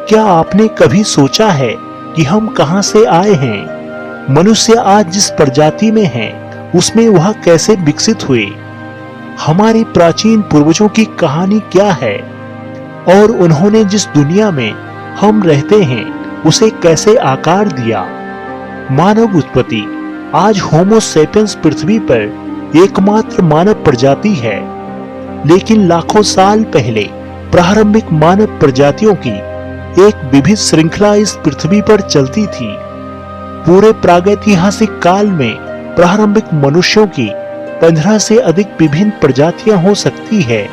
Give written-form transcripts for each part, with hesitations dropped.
क्या आपने कभी सोचा है कि हम कहां से आए हैं? मनुष्य आज जिस प्रजाति में है उसमें वह कैसे विकसित हुए? हमारे प्राचीन पूर्वजों की कहानी क्या है और उन्होंने जिस दुनिया में हम रहते हैं उसे कैसे आकार दिया? मानव उत्पत्ति। आज होमो सेपियंस पृथ्वी पर एकमात्र मानव प्रजाति है, लेकिन लाखों साल पहले प्रारंभिक मानव प्रजातियों की एक विविध श्रृंखला इस पृथ्वी पर चलती थी। पूरे प्रागैतिहासिक काल में प्रारंभिक मनुष्यों की 15 से अधिक विभिन्न प्रजातियां हो सकती है।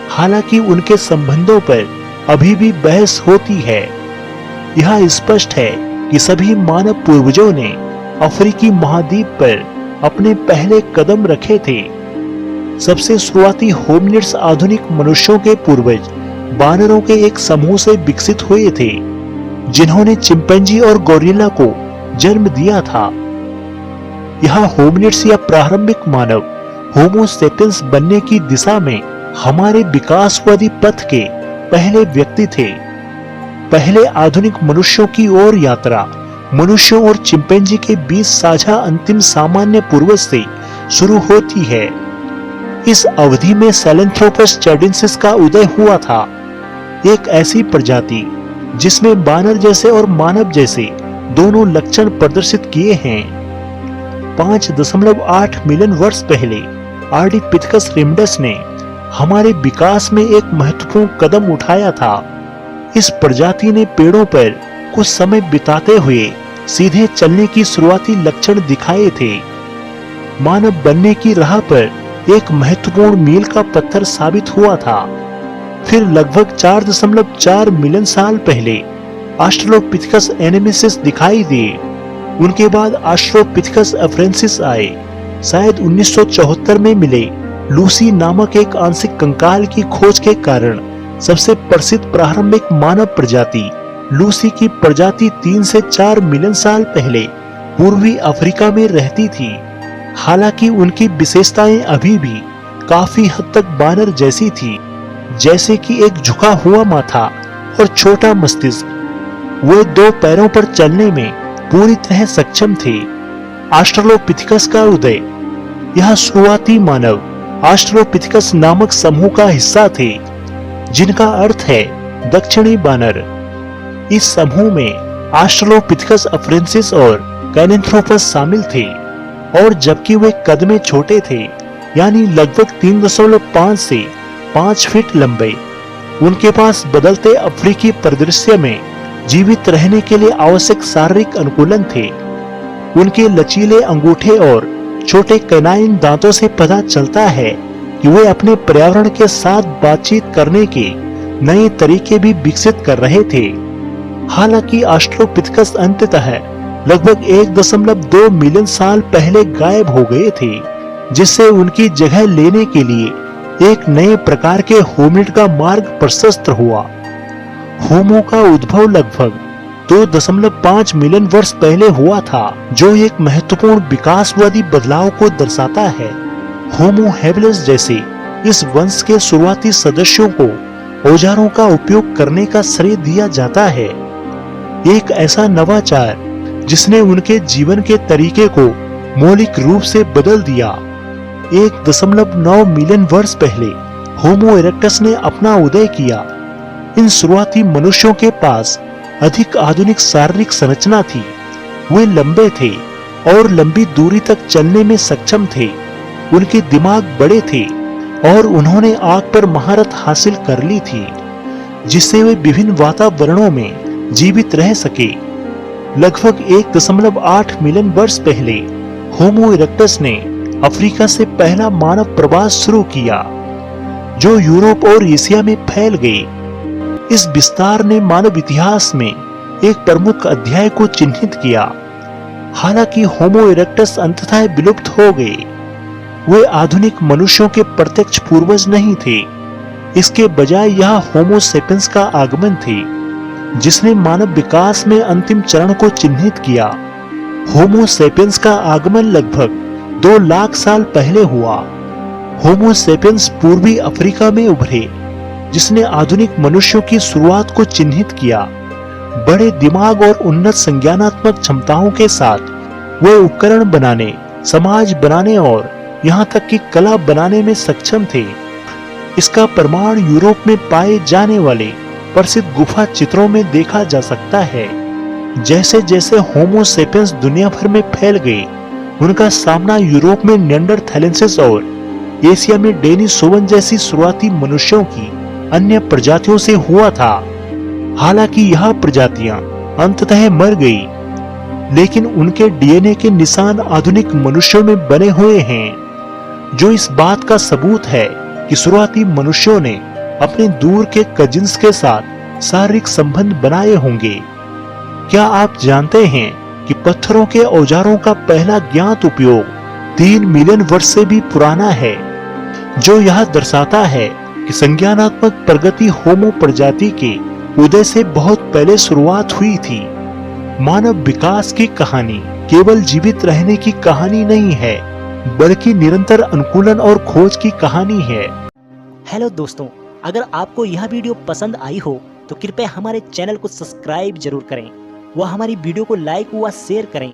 हालांकि उनके संबंधों पर अभी भी बहस होती है। यह स्पष्ट है कि सभी मानव पूर्वजों ने अफ्रीकी महाद्वीप पर अपने पहले कदम रखे थे। सबसे शुरुआती होमिनिड्स आधुनिक मनुष्यों के पूर्वज बानरों के एक समूह से विकसित हुए थे, जिन्होंने चिंपैंजी और गोरिल्ला को जन्म दिया था। यह होमिनिड्स या प्रारंभिक मानव होमो सेपियंस बनने की दिशा में हमारे विकासवादी पथ के पहले व्यक्ति थे। पहले आधुनिक मनुष्यों की ओर यात्रा मनुष्यों और चिंपैंजी के बीच साझा अंतिम सामान्य पूर्वज से शुरू होती है। इस अवधि में सैहेलैंथ्रोपस चार्डिनेसिस का उदय हुआ था, एक ऐसी प्रजाति जिसमें बानर जैसे और मानव जैसे दोनों लक्षण प्रदर्शित किए हैं। 5.8 मिलियन वर्ष पहले आर्डिपिथेकस रिमडस ने हमारे विकास में एक महत्वपूर्ण कदम उठाया था। इस प्रजाति ने पेड़ों पर कुछ समय बिताते हुए सीधे चलने की शुरुआती लक्षण दिखाए थे। मानव बनने की राह पर एक महत्वपूर्ण मील का पत्थर साबित हुआ था। फिर लगभग 4.4 मिलियन साल पहले ऑस्ट्रेलोपिथेकस एनेमिसिस दिखाई दिए। उनके बाद ऑस्ट्रेलोपिथेकस अफ्रेंसिस आए। शायद 1974 में मिले लूसी नामक एक आंशिक कंकाल की खोज के कारण सबसे प्रसिद्ध प्रारंभिक मानव प्रजाति लूसी की प्रजाति 3 से 4 मिलियन साल पहले पूर्वी अफ्रीका में रहती थी। हालांकि उनकी विशेषताएं अभी भी काफी हद तक बानर जैसी थी, जैसे कि एक झुका हुआ माथा और छोटा मस्तिष्क। वे 2 पैरों पर चलने में पूरी तरह सक्षम थे। ऑस्ट्रेलोपिथेकस का उदय। यह शुरुआती मानव ऑस्ट्रेलोपिथेकस नामक समूह का हिस्सा थे, जिनका अर्थ है दक्षिणी बानर। इस समूह में ऑस्ट्रेलोपिथेकस अफ्रेंसिस और कैनेंथ्रोपस शामिल थे, और जबकि वे कद में छोटे थे, यानी लगभग 3.5 से 5 फीट लंबे, उनके पास बदलते अफ्रीकी परिदृश्य में जीवित रहने के लिए आवश्यक शारीरिक अनुकूलन थे। उनके लचीले अंगूठे और छोटे कैनाइन दांतों से पता चलता है कि वे अपने पर्यावरण के साथ बातचीत करने के नए तरीके भी विकसित कर रहे थे। हालांकि ऑस्ट्रेलोपिथेकस अंततः लगभग 1.2 मिलियन साल पहले गायब हो गए थे, जिससे उनकी जगह लेने के लिए एक नए प्रकार के होमिनिड का मार्ग प्रशस्त हुआ। होमो का उद्भव लगभग 2.5 मिलियन वर्ष पहले हुआ था, जो एक महत्वपूर्ण विकासवादी बदलाव को दर्शाता है। होमो हैबिलिस जैसे इस वंश के शुरुआती सदस्यों को औजारों का उपयोग करने का श्रेय दिया जाता है। एक ऐसा नवाचार जिसने उनके जीवन के तरीके को मौलिक रूप से बदल दिया। 1.9 मिलियन वर्ष पहले होमो इरेक्टस ने अपना उदय किया। इन शुरुआती मनुष्यों के पास अधिक आधुनिक शारीरिक संरचना थी। वे लंबे थे और लंबी दूरी तक चलने में सक्षम थे। उनके दिमाग बड़े थे और उन्होंने आग पर महारत हासिल कर ली थी, जिससे वे विभिन्न वातावरणों में जीवित रह सके। लगभग 1.8 मिलियन वर्ष पहले होमो इरेक्टस ने अफ्रीका से पहला मानव प्रवास शुरू किया, जो यूरोप और एशिया में फैल गए। इस विस्तार ने मानव इतिहास में एक प्रमुख अध्याय को चिन्हित किया। हालांकि होमो इरेक्टस अंततः विलुप्त हो गए। वे आधुनिक मनुष्यों के प्रत्यक्ष पूर्वज नहीं थे। इसके बजाय यह होमो सेपियंस का आगमन थे, जिसने मानव विकास में अंतिम चरण को चिन्हित किया। होमो सेपियंस का आगमन लगभग 2 लाख साल पहले हुआ। होमो सेपियंस पूर्वी अफ्रीका में उभरे। जिसने आधुनिक मनुष्यों की शुरुआत को चिन्हित किया। बड़े दिमाग और उन्नत संज्ञानात्मक क्षमताओं के साथ वे उपकरण बनाने, समाज बनाने और यहाँ तक कि कला बनाने में सक्षम थे। इसका प्रमाण यूरोप में पाए जाने वाले प्रसिद्ध गुफा चित्रों में देखा जा सकता है। जैसे जैसे होमो सेपियंस दुनिया भर में फैल गए, उनका सामना यूरोप में निएंडरथैलेंसिस और एशिया में डेनिसोवन जैसी शुरुआती मनुष्यों की अन्य प्रजातियों से हुआ था। हालांकि यह प्रजातियां अंततः मर गई, लेकिन उनके डीएनए के निशान आधुनिक मनुष्यों में बने हुए हैं, जो इस बात का सबूत है कि शुरुआती मनुष्यों ने अपने दूर के कजिन्स के साथ शारीरिक संबंध बनाए होंगे। क्या आप जानते हैं कि पत्थरों के औजारों का पहला ज्ञात उपयोग 3 मिलियन वर्ष से भी पुराना है, जो यह दर्शाता है कि संज्ञानात्मक प्रगति होमो प्रजाति के उदय से बहुत पहले शुरुआत हुई थी। मानव विकास की कहानी केवल जीवित रहने की कहानी नहीं है, बल्कि निरंतर अनुकूलन और खोज की कहानी है। हेलो दोस्तों, अगर आपको यह वीडियो पसंद आई हो तो कृपया हमारे चैनल को सब्सक्राइब जरूर करें व हमारी वीडियो को लाइक व शेयर करें